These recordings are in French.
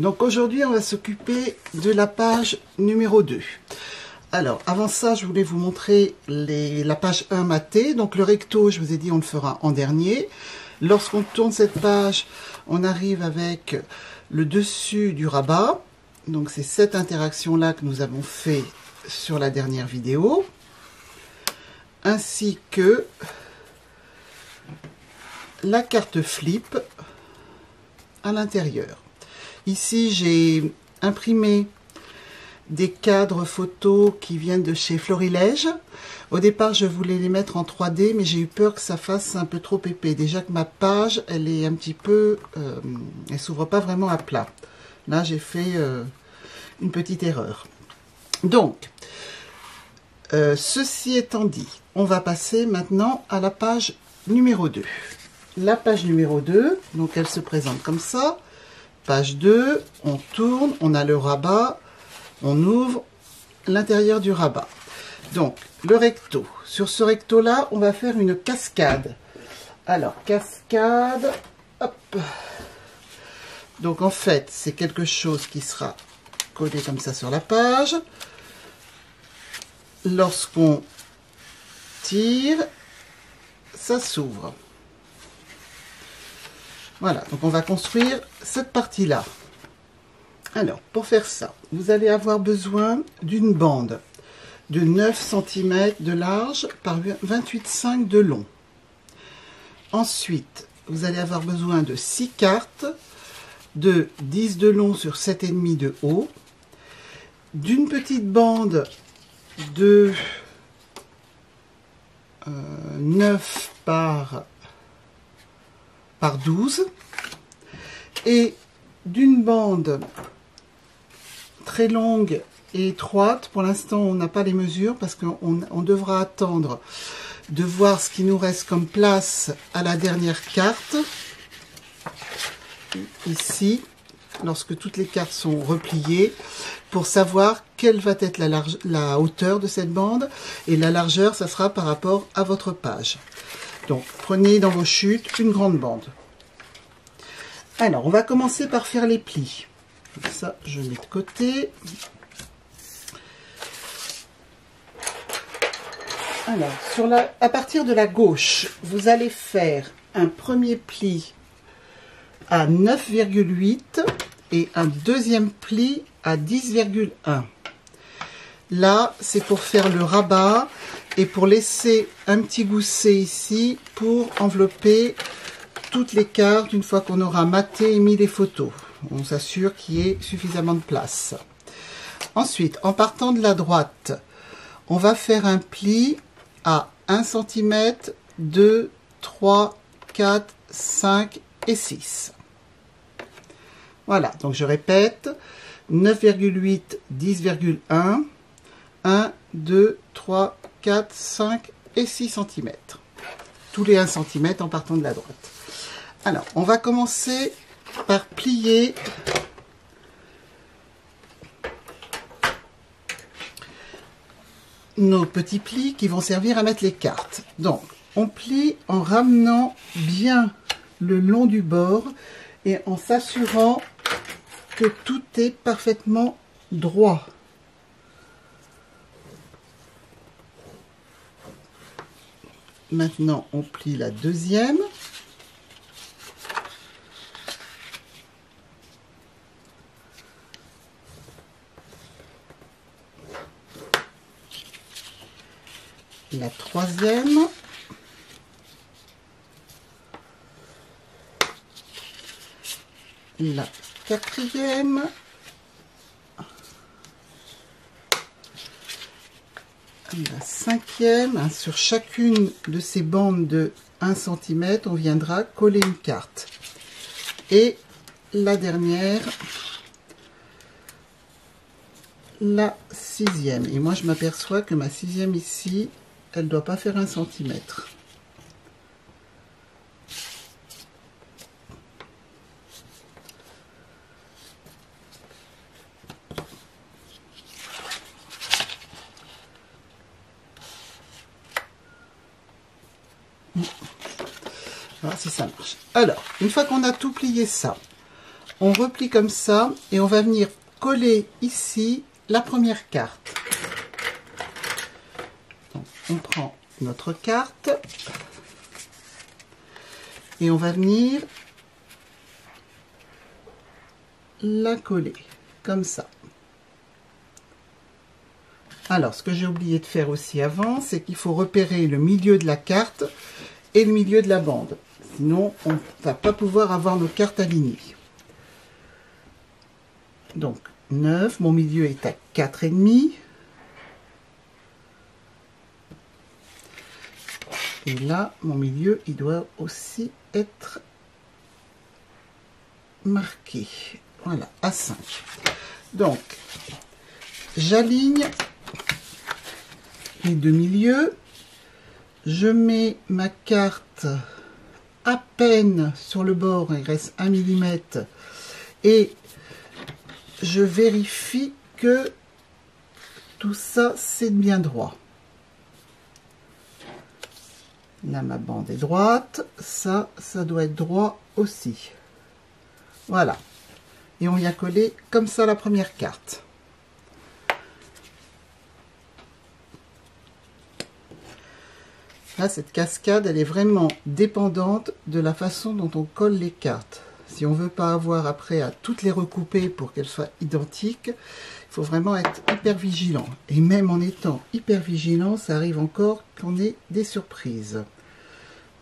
Donc aujourd'hui on va s'occuper de la page numéro 2. Alors avant ça je voulais vous montrer la page 1 matée. Donc le recto, je vous ai dit, on le fera en dernier. Lorsqu'on tourne cette page, on arrive avec le dessus du rabat. Donc c'est cette interaction là que nous avons fait sur la dernière vidéo, ainsi que la carte flip à l'intérieur. Ici j'ai imprimé des cadres photos qui viennent de chez Florilège. Au départ je voulais les mettre en 3D, mais j'ai eu peur que ça fasse un peu trop épais. Déjà que ma page elle est un petit peu elle s'ouvre pas vraiment à plat. Là j'ai fait une petite erreur. Donc ceci étant dit, on va passer maintenant à la page numéro 2. La page numéro 2, donc elle se présente comme ça. Page 2, on tourne, on a le rabat, on ouvre l'intérieur du rabat. Donc le recto, sur ce recto là, on va faire une cascade. Alors cascade, hop. Donc en fait, c'est quelque chose qui sera collé comme ça sur la page. Lorsqu'on tire, ça s'ouvre. Voilà, donc on va construire cette partie-là. Alors, pour faire ça, vous allez avoir besoin d'une bande de 9 cm de large par 28,5 de long. Ensuite, vous allez avoir besoin de 6 cartes de 10 de long sur 7,5 de haut, d'une petite bande de 9 par 12 et d'une bande très longue et étroite. Pour l'instant on n'a pas les mesures parce qu'on devra attendre de voir ce qui nous reste comme place à la dernière carte, ici, lorsque toutes les cartes sont repliées, pour savoir quelle va être la hauteur de cette bande, et la largeur ça sera par rapport à votre page. Donc prenez dans vos chutes une grande bande. Alors on va commencer par faire les plis. Ça je mets de côté. Alors à partir de la gauche, vous allez faire un premier pli à 9,8 et un deuxième pli à 10,1. Là c'est pour faire le rabat et pour laisser un petit gousset ici pour envelopper toutes les cartes une fois qu'on aura maté et mis les photos. On s'assure qu'il y ait suffisamment de place. Ensuite, en partant de la droite, on va faire un pli à 1 cm, 2, 3, 4, 5 et 6. Voilà, donc je répète, 9,8, 10,1, 1, 2, 3, 4, 5 et 6 cm. Tous les 1 cm en partant de la droite. Alors, on va commencer par plier nos petits plis qui vont servir à mettre les cartes. Donc, on plie en ramenant bien le long du bord et en s'assurant que tout est parfaitement droit. Maintenant, on plie la deuxième. La troisième. La quatrième. La cinquième. Sur chacune de ces bandes de 1 cm, on viendra coller une carte. Et la dernière, la sixième. Et moi je m'aperçois que ma sixième ici, elle ne doit pas faire 1 cm. Voilà si ça marche. Alors, une fois qu'on a tout plié ça, on replie comme ça et on va venir coller ici la première carte. Donc, on prend notre carte et on va venir la coller comme ça. Alors, ce que j'ai oublié de faire aussi avant, c'est qu'il faut repérer le milieu de la carte et le milieu de la bande. Sinon, on ne va pas pouvoir avoir nos cartes alignées. Donc, 9, mon milieu est à 4,5. Et là, mon milieu, il doit aussi être marqué. Voilà, à 5. Donc, j'aligne les deux milieux. Je mets ma carte à peine sur le bord, il reste 1 mm. Et je vérifie que tout ça, c'est bien droit. Là, ma bande est droite. Ça doit être droit aussi. Voilà. Et on vient coller comme ça la première carte. Là, cette cascade, elle est vraiment dépendante de la façon dont on colle les cartes. Si on ne veut pas avoir après à toutes les recouper pour qu'elles soient identiques, il faut vraiment être hyper vigilant. Et même en étant hyper vigilant, ça arrive encore qu'on ait des surprises.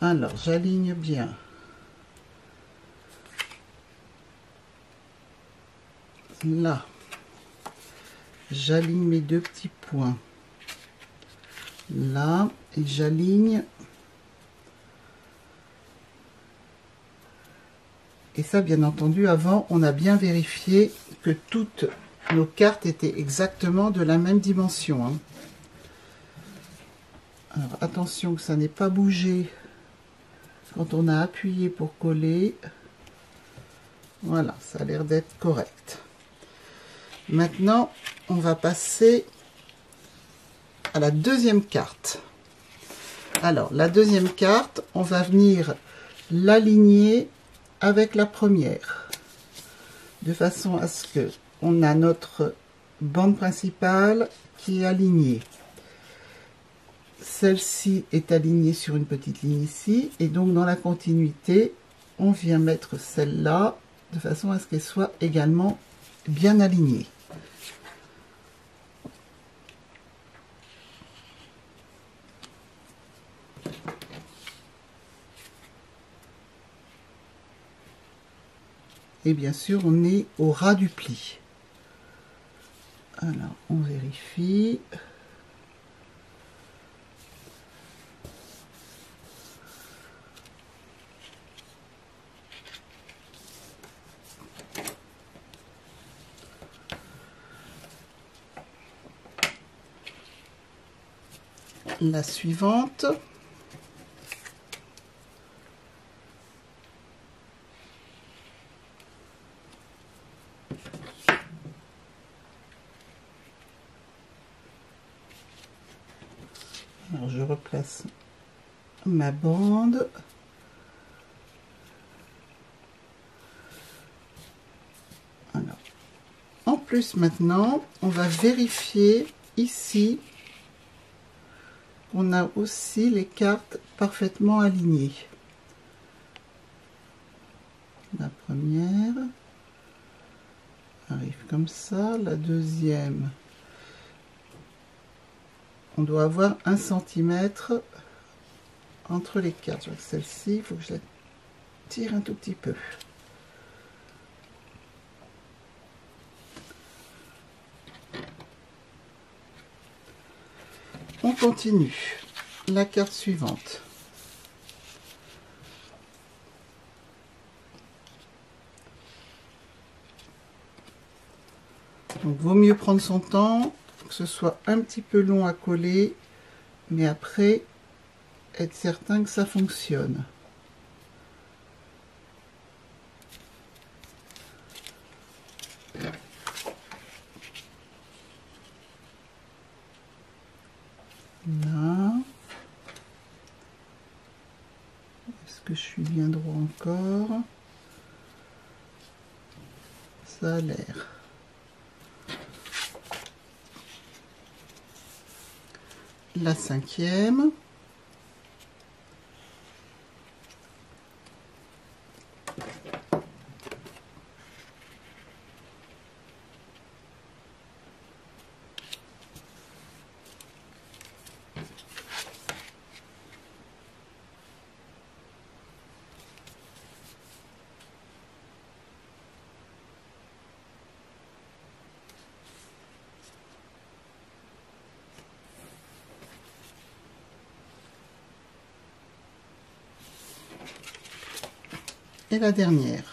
Alors, j'aligne bien. Là, j'aligne mes deux petits points. Là, et j'aligne. Et ça, bien entendu, avant, on a bien vérifié que toutes nos cartes étaient exactement de la même dimension. Hein. Alors, attention que ça n'ait pas bougé quand on a appuyé pour coller. Voilà, ça a l'air d'être correct. Maintenant, on va passer à la deuxième carte. Alors, la deuxième carte, on va venir l'aligner avec la première, de façon à ce que on a notre bande principale qui est alignée. Celle-ci est alignée sur une petite ligne ici, et donc dans la continuité, on vient mettre celle-là de façon à ce qu'elle soit également bien alignée. Et bien sûr, on est au ras du pli. Alors, on vérifie. La suivante. Alors, je replace ma bande. Alors, en plus, maintenant, on va vérifier ici qu'on a aussi les cartes parfaitement alignées. La première arrive comme ça, la deuxième. On doit avoir 1 cm entre les cartes. Celle-ci, il faut que je la tire un tout petit peu. On continue. La carte suivante. Donc, vaut mieux prendre son temps, que ce soit un petit peu long à coller, mais après, être certain que ça fonctionne. Là. Est-ce que je suis bien droit encore? Ça a l'air. La 5e. Et la dernière.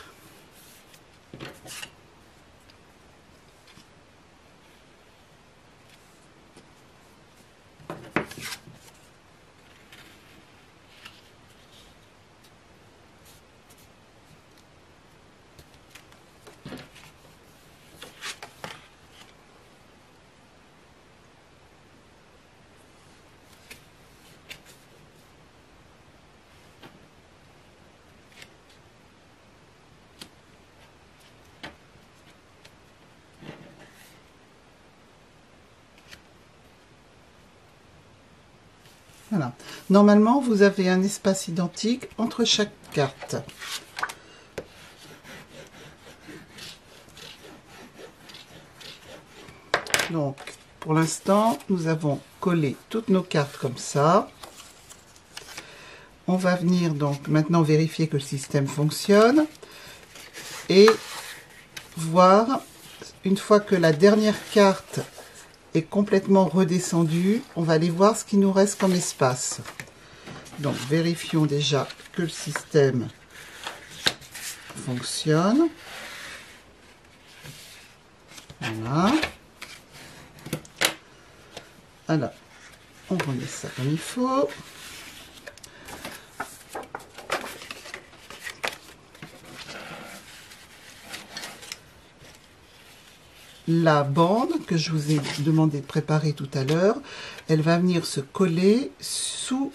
Voilà. Normalement, vous avez un espace identique entre chaque carte. Donc, pour l'instant, nous avons collé toutes nos cartes comme ça. On va venir donc maintenant vérifier que le système fonctionne et voir, une fois que la dernière carte est complètement redescendue, on va aller voir ce qui nous reste comme espace. Donc, vérifions déjà que le système fonctionne. Voilà. Alors, on remet ça comme il faut. La bande que je vous ai demandé de préparer tout à l'heure, elle va venir se coller sous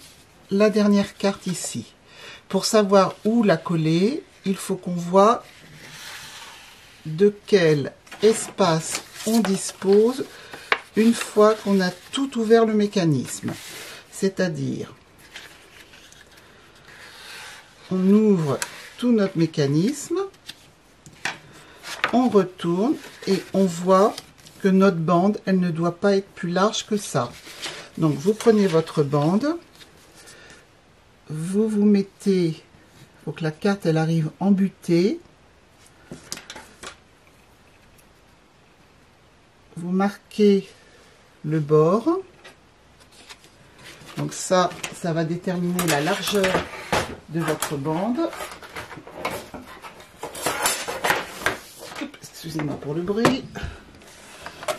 la dernière carte ici. Pour savoir où la coller, il faut qu'on voit de quel espace on dispose une fois qu'on a tout ouvert le mécanisme. C'est-à-dire, on ouvre tout notre mécanisme, on retourne et on voit que notre bande, elle ne doit pas être plus large que ça. Donc, vous prenez votre bande, vous vous mettez, il faut que la carte, elle arrive en butée. Vous marquez le bord. Donc ça va déterminer la largeur de votre bande. Excusez-moi pour le bruit.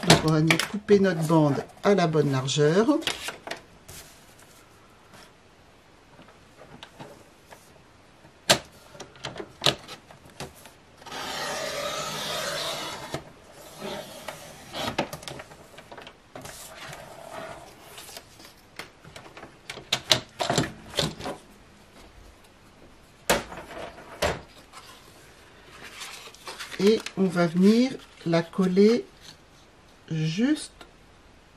Donc on va venir couper notre bande à la bonne largeur. Et on va venir la coller juste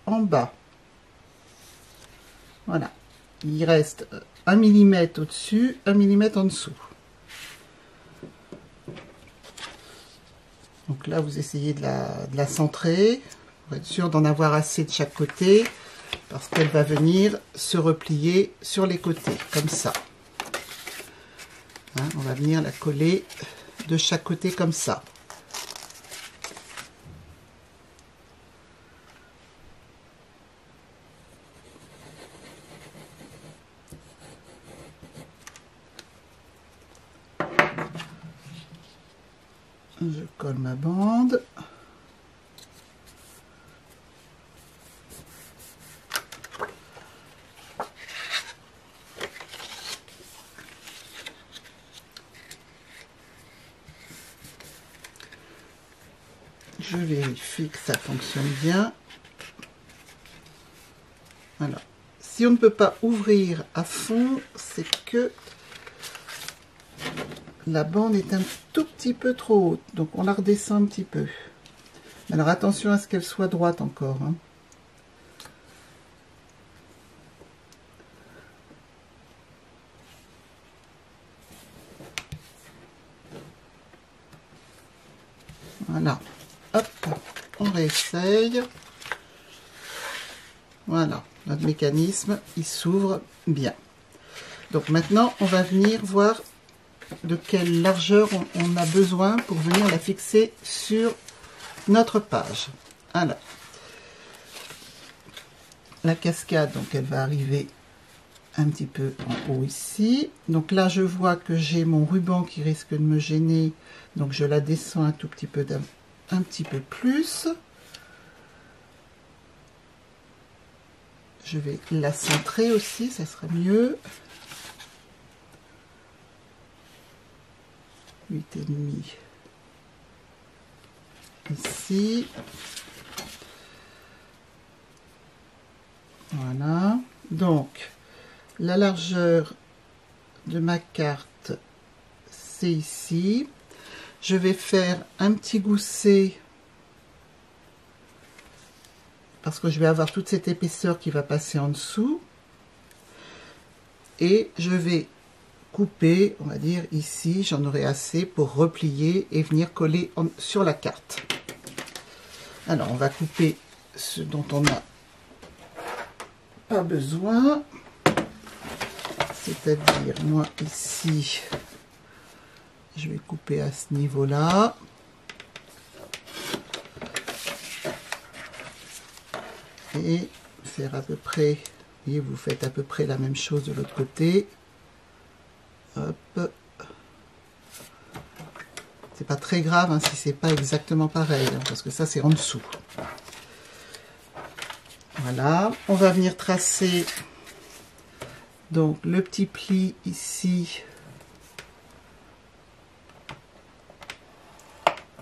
en bas. Voilà. Il reste 1 mm au-dessus, 1 mm en dessous. Donc là, vous essayez de la centrer pour être sûr d'en avoir assez de chaque côté, parce qu'elle va venir se replier sur les côtés, comme ça. Hein, on va venir la coller de chaque côté comme ça. Je colle ma bande. Je vérifie que ça fonctionne bien. Alors, si on ne peut pas ouvrir à fond, c'est que la bande est un tout petit peu trop haute, donc on la redescend un petit peu. Alors attention à ce qu'elle soit droite encore, hein. Voilà, hop, on réessaye. Voilà, notre mécanisme, il s'ouvre bien. Donc maintenant, on va venir voir de quelle largeur on a besoin pour venir la fixer sur notre page. Alors, la cascade, donc elle va arriver un petit peu en haut ici. Donc là, je vois que j'ai mon ruban qui risque de me gêner, donc je la descends un tout petit peu un petit peu plus. Je vais la centrer aussi, ça sera mieux. 8,5 ici. Voilà. Donc, la largeur de ma carte, c'est ici. Je vais faire un petit gousset parce que je vais avoir toute cette épaisseur qui va passer en dessous. Et je vais couper, on va dire ici, j'en aurai assez pour replier et venir coller sur la carte. Alors, on va couper ce dont on n'a pas besoin. C'est-à-dire, moi, ici, je vais couper à ce niveau-là. Et faire à peu près, et vous faites à peu près la même chose de l'autre côté. Hop. C'est pas très grave hein, si c'est pas exactement pareil, hein, parce que ça c'est en dessous. Voilà, on va venir tracer donc le petit pli ici,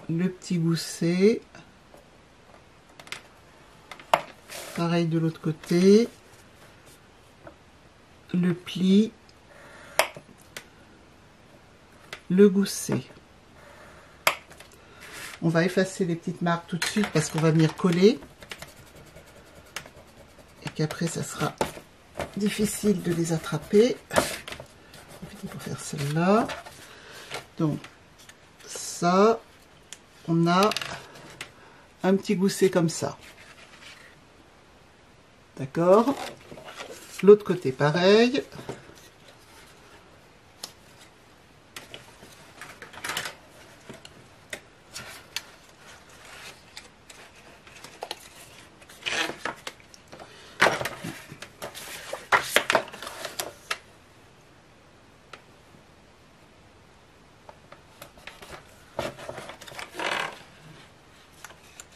le petit gousset, pareil de l'autre côté, le pli, le gousset. On va effacer les petites marques tout de suite parce qu'on va venir coller et qu'après ça sera difficile de les attraper. Pour faire celle-là. Donc ça, on a un petit gousset comme ça. D'accord? L'autre côté pareil.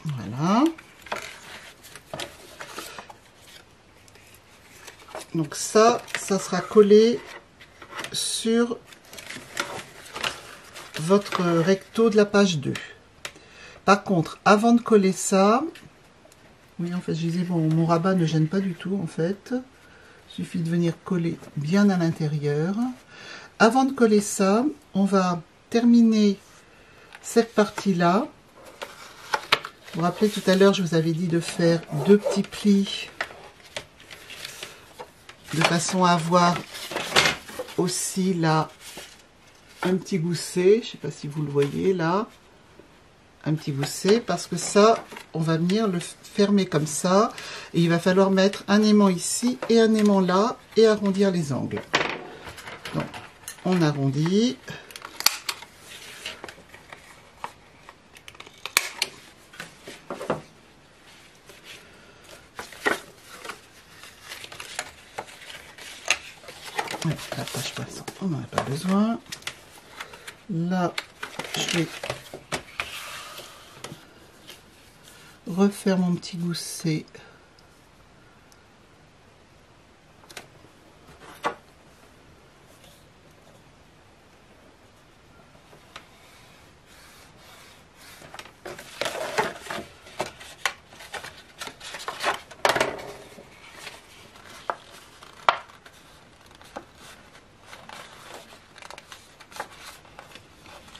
Voilà. Donc ça sera collé sur votre recto de la page 2. Par contre, avant de coller ça, oui, en fait, je disais, bon, mon rabat ne gêne pas du tout, en fait. Il suffit de venir coller bien à l'intérieur. Avant de coller ça, on va terminer cette partie-là. Vous vous rappelez, tout à l'heure, je vous avais dit de faire 2 petits plis de façon à avoir aussi là un petit gousset. Je ne sais pas si vous le voyez là. Un petit gousset, parce que ça, on va venir le fermer comme ça. Et il va falloir mettre un aimant ici et un aimant là et arrondir les angles. Donc, on arrondit. La page passante, on n'en a pas besoin. Là, je vais refaire mon petit gousset.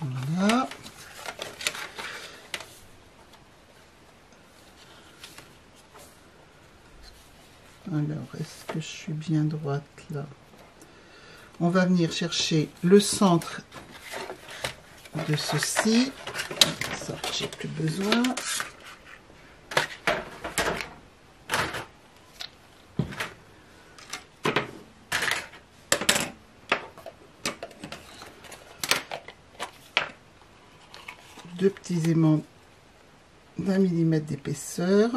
Voilà. Alors, est-ce que je suis bien droite là? On va venir chercher le centre de ceci. Ça, j'ai plus besoin. Deux petits aimants d'1 mm d'épaisseur.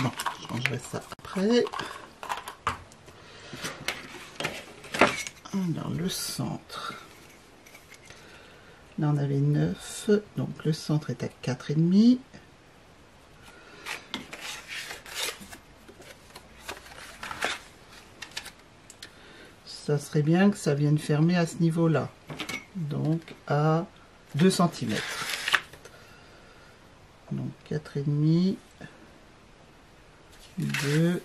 Bon, je rangerai ça après. Alors, le centre. Là, on avait 9, donc le centre est à 4,5. Ça serait bien que ça vienne fermer à ce niveau-là, donc à 2 cm. Donc 4,5, 2.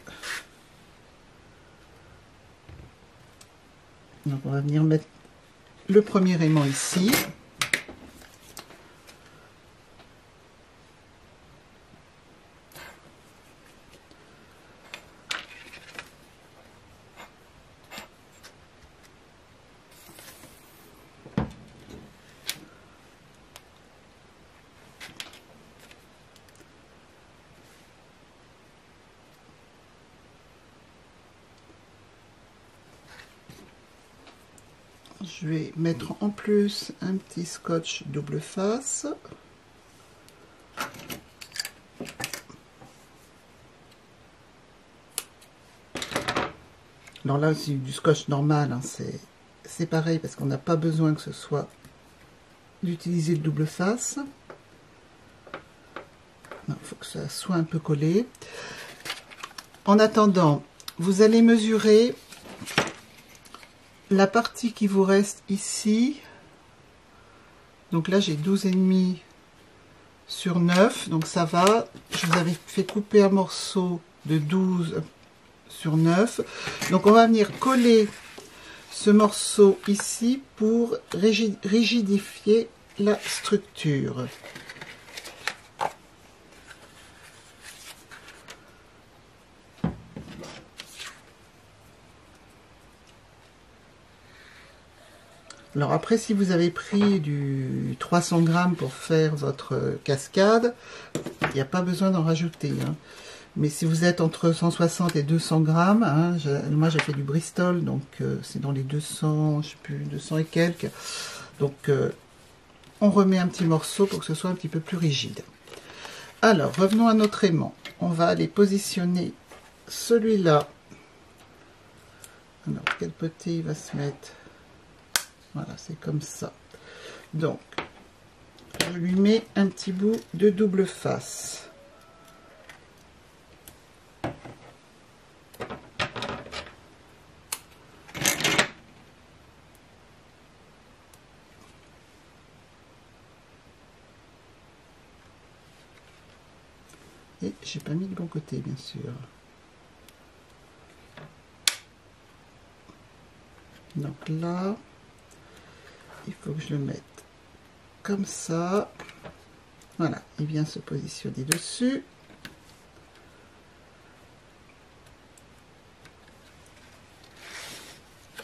Donc on va venir mettre le premier aimant ici. Je vais mettre en plus un petit scotch double face. Alors là aussi du scotch normal, hein, c'est pareil parce qu'on n'a pas besoin que ce soit d'utiliser le double face. Il faut que ça soit un peu collé. En attendant, vous allez mesurer la partie qui vous reste ici. Donc là j'ai 12,5 sur 9, donc ça va. Je vous avais fait couper un morceau de 12 sur 9. Donc on va venir coller ce morceau ici pour rigidifier la structure. Alors après, si vous avez pris du 300 grammes pour faire votre cascade, il n'y a pas besoin d'en rajouter, hein. Mais si vous êtes entre 160 et 200 grammes, hein, moi j'ai fait du Bristol, donc c'est dans les 200, je sais plus, 200 et quelques. Donc on remet un petit morceau pour que ce soit un petit peu plus rigide. Alors, revenons à notre aimant. On va aller positionner celui-là. Alors, quel côté il va se mettre? Voilà, c'est comme ça. Donc, je lui mets un petit bout de double face. Et j'ai pas mis le bon côté, bien sûr. Donc là, il faut que je le mette comme ça. Voilà, il vient se positionner dessus.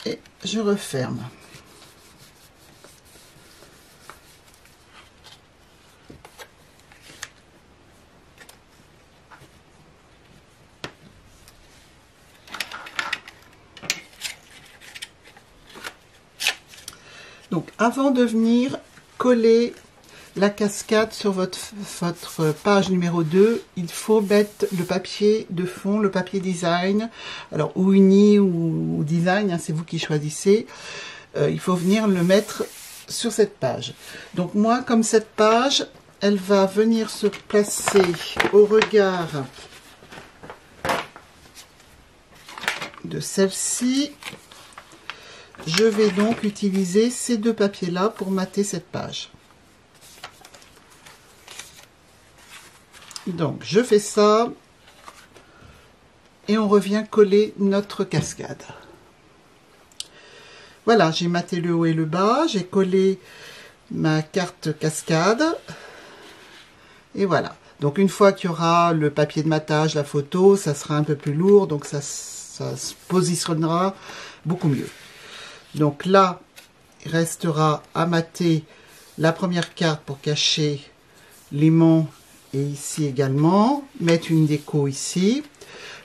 Et je referme. Donc, avant de venir coller la cascade sur votre page numéro 2, il faut mettre le papier de fond, le papier design, alors ou uni ou design, hein, c'est vous qui choisissez. Il faut venir le mettre sur cette page. Donc moi, comme cette page, elle va venir se placer au regard de celle-ci. Je vais donc utiliser ces deux papiers-là pour mater cette page. Donc je fais ça et on revient coller notre cascade. Voilà, j'ai maté le haut et le bas, j'ai collé ma carte cascade et voilà. Donc une fois qu'il y aura le papier de matage, la photo, ça sera un peu plus lourd, donc ça se positionnera beaucoup mieux. Donc là, il restera à mater la première carte pour cacher l'aimant et ici également, mettre une déco ici.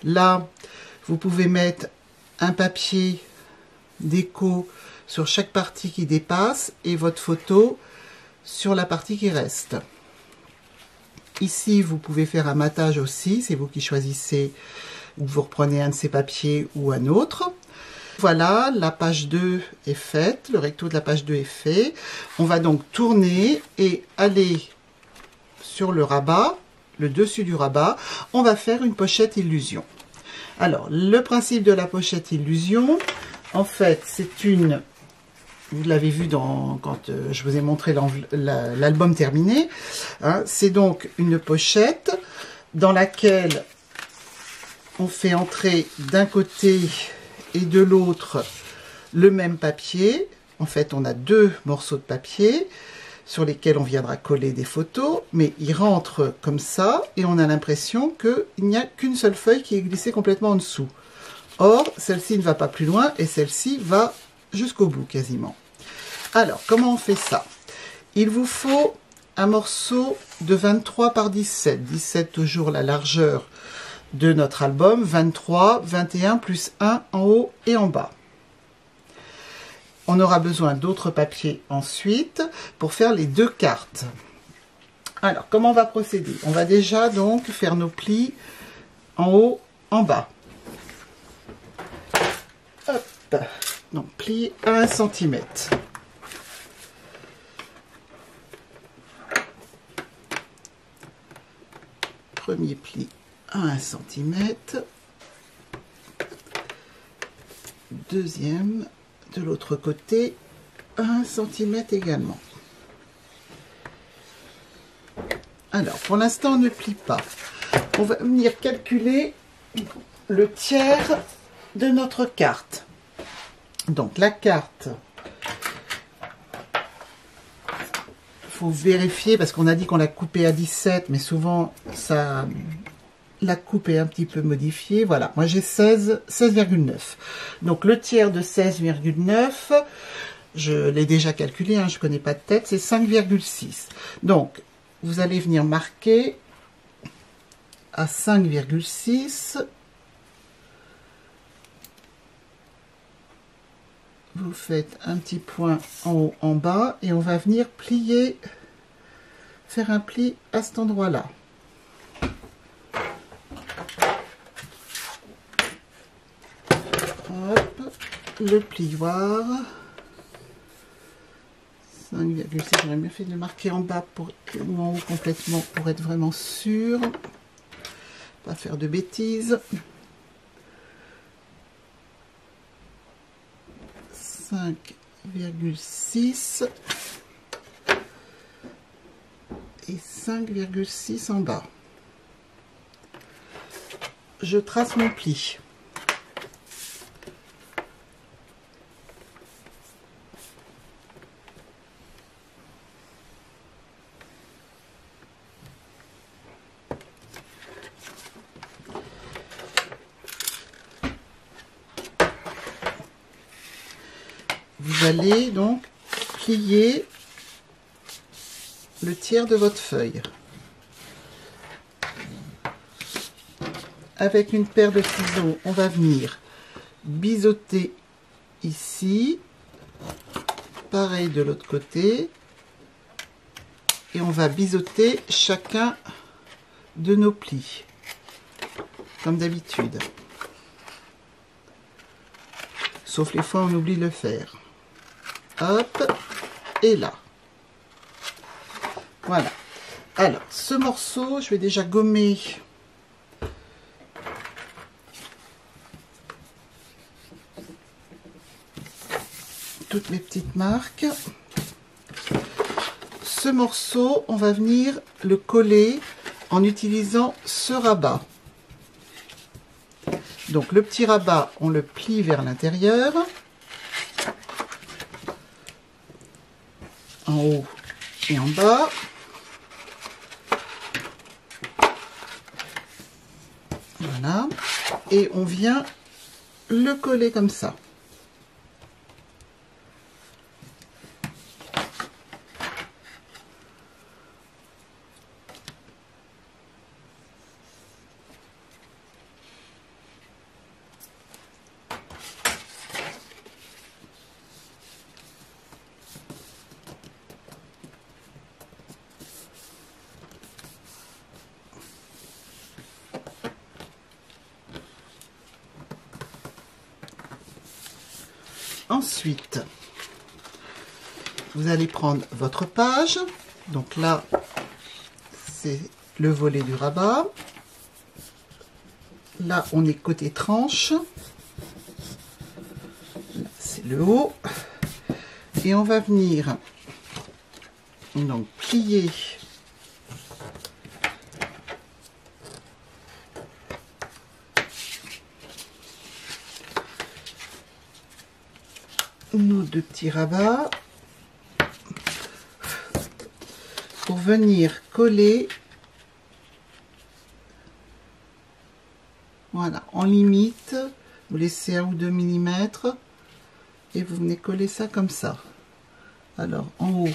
Là, vous pouvez mettre un papier déco sur chaque partie qui dépasse et votre photo sur la partie qui reste. Ici, vous pouvez faire un matage aussi, c'est vous qui choisissez, vous reprenez un de ces papiers ou un autre. Voilà, la page 2 est faite, le recto de la page 2 est fait. On va donc tourner et aller sur le rabat, le dessus du rabat. On va faire une pochette illusion. Alors, le principe de la pochette illusion, en fait, c'est une... Vous l'avez vu quand je vous ai montré l'album terminé. Hein, c'est donc une pochette dans laquelle on fait entrer d'un côté et de l'autre le même papier. En fait, on a deux morceaux de papier sur lesquels on viendra coller des photos, mais ils rentrent comme ça et on a l'impression qu'il n'y a qu'une seule feuille qui est glissée complètement en dessous. Or, celle-ci ne va pas plus loin et celle-ci va jusqu'au bout quasiment. Alors, comment on fait ça? Il vous faut un morceau de 23 par 17. 17 toujours la largeur de notre album. 23, 21 plus 1 en haut et en bas. On aura besoin d'autres papiers ensuite pour faire les deux cartes. Alors, comment on va procéder? On va déjà donc faire nos plis en haut, en bas. Hop. Donc, pli à 1 cm. Premier pli à 1 cm. Deuxième de l'autre côté, 1 cm également. Alors, pour l'instant, on ne plie pas. On va venir calculer le tiers de notre carte. Donc, la carte, il faut vérifier parce qu'on a dit qu'on l'a coupée à 17, mais souvent, ça, la coupe est un petit peu modifiée. Voilà, moi j'ai 16,9. Donc, le tiers de 16,9, je l'ai déjà calculé, hein, je ne connais pas de tête, c'est 5,6. Donc, vous allez venir marquer à 5,6. Vous faites un petit point en haut, en bas, et on va venir plier, faire un pli à cet endroit-là. Hop, le plioir. 5,6, j'aurais bien fait de le marquer en bas ou en haut complètement pour être vraiment sûr. Pas faire de bêtises. 5,6 et 5,6 en bas. Je trace mon pli. Vous allez donc plier le tiers de votre feuille. Avec une paire de ciseaux, on va venir biseauter ici. Pareil de l'autre côté. Et on va biseauter chacun de nos plis. Comme d'habitude. Sauf les fois où on oublie de le faire. Hop, et là. Voilà. Alors, ce morceau, je vais déjà gommer toutes mes petites marques. Ce morceau, on va venir le coller en utilisant ce rabat. Donc le petit rabat, on le plie vers l'intérieur, en haut et en bas. Voilà. Et on vient le coller comme ça. Ensuite, vous allez prendre votre page. Donc là, c'est le volet du rabat. Là, on est côté tranche. Là, c'est le haut. Et on va venir donc plier nos deux petits rabats pour venir coller, voilà, en limite. Vous laissez 1 ou 2 mm et vous venez coller ça comme ça. Alors en haut,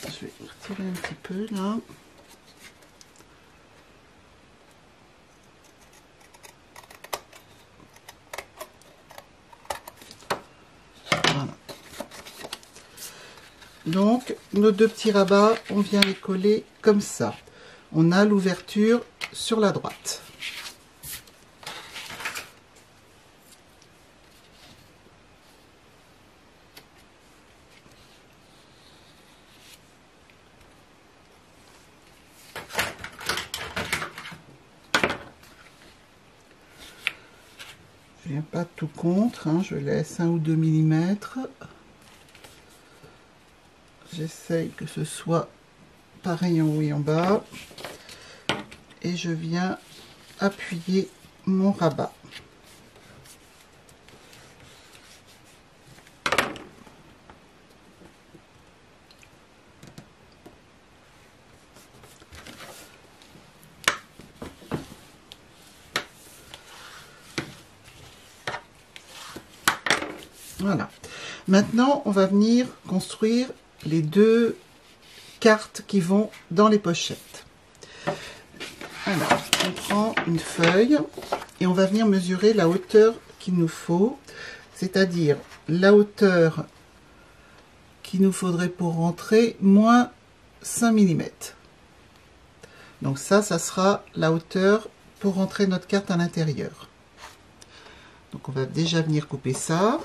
je vais retirer un petit peu là. Voilà. Donc nos deux petits rabats, on vient les coller comme ça. On a l'ouverture sur la droite. Je viens pas tout contre, hein, je laisse 1 ou 2 mm. J'essaye que ce soit pareil en haut et en bas. Et je viens appuyer mon rabat. Voilà. Maintenant, on va venir construire les deux cartes qui vont dans les pochettes. Alors, on prend une feuille et on va venir mesurer la hauteur qu'il nous faut, c'est-à-dire la hauteur qu'il nous faudrait pour rentrer, moins 5 mm. Donc ça sera la hauteur pour rentrer notre carte à l'intérieur. Donc on va déjà venir couper ça.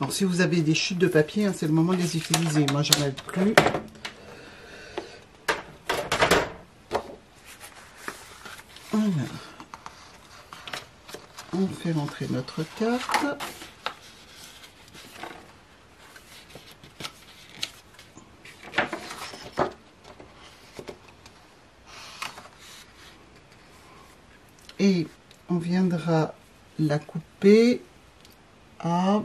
Alors, si vous avez des chutes de papier, hein, c'est le moment de les utiliser. Moi, j'en ai plus. Voilà. On fait rentrer notre carte. Et on viendra la couper à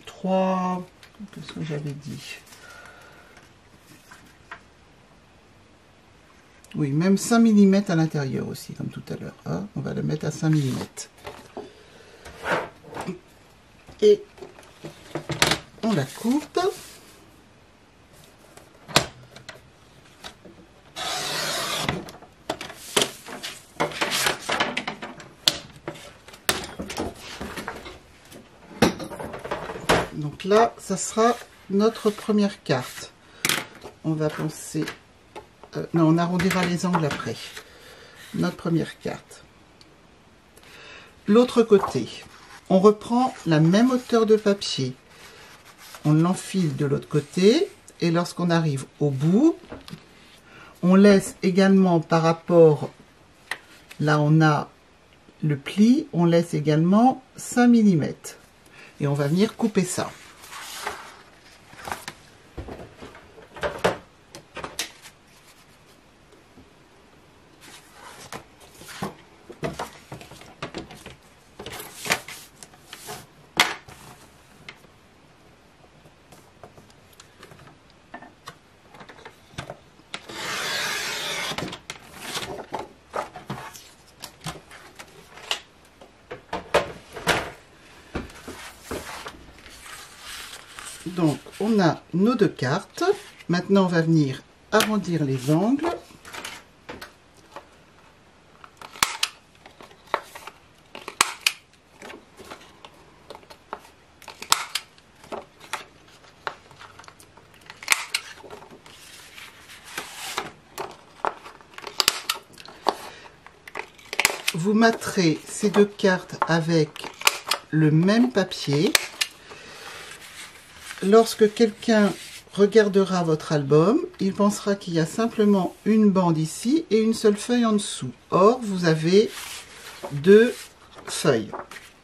3, qu'est-ce que j'avais dit? Oui, même 5 mm à l'intérieur aussi, comme tout à l'heure. Hein. On va le mettre à 5 mm. Et on la coupe. Donc là, ça sera notre première carte. on va penser... non, on arrondira les angles après. Notre première carte. L'autre côté, on reprend la même hauteur de papier. On l'enfile de l'autre côté et lorsqu'on arrive au bout, on laisse également par rapport, là on a le pli, on laisse également 5 mm. Et on va venir couper ça. Donc, on a nos deux cartes. Maintenant, on va venir arrondir les angles. Vous matterez ces deux cartes avec le même papier. Lorsque quelqu'un regardera votre album, il pensera qu'il y a simplement une bande ici et une seule feuille en dessous. Or, vous avez deux feuilles.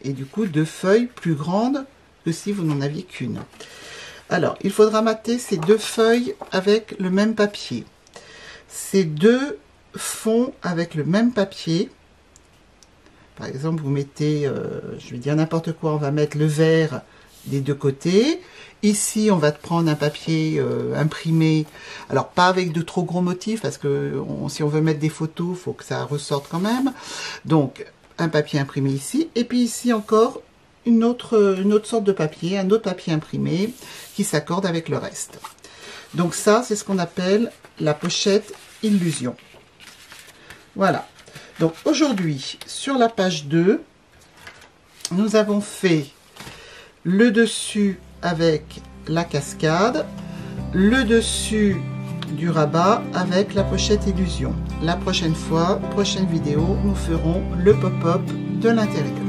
Et du coup, deux feuilles plus grandes que si vous n'en aviez qu'une. Alors, il faudra mater ces deux feuilles avec le même papier. Ces deux fonds avec le même papier. Par exemple, vous mettez, je vais dire n'importe quoi, on va mettre le vert des deux côtés. Ici, on va prendre un papier imprimé, alors pas avec de trop gros motifs, parce que si on veut mettre des photos, il faut que ça ressorte quand même. Donc, un papier imprimé ici, et puis ici encore une autre sorte de papier, un autre papier imprimé qui s'accorde avec le reste. Donc ça, c'est ce qu'on appelle la pochette illusion. Voilà. Donc aujourd'hui, sur la page 2, nous avons fait le dessus avec la cascade, le dessus du rabat avec la pochette illusion. La prochaine fois, prochaine vidéo, nous ferons le pop-up de l'intérieur.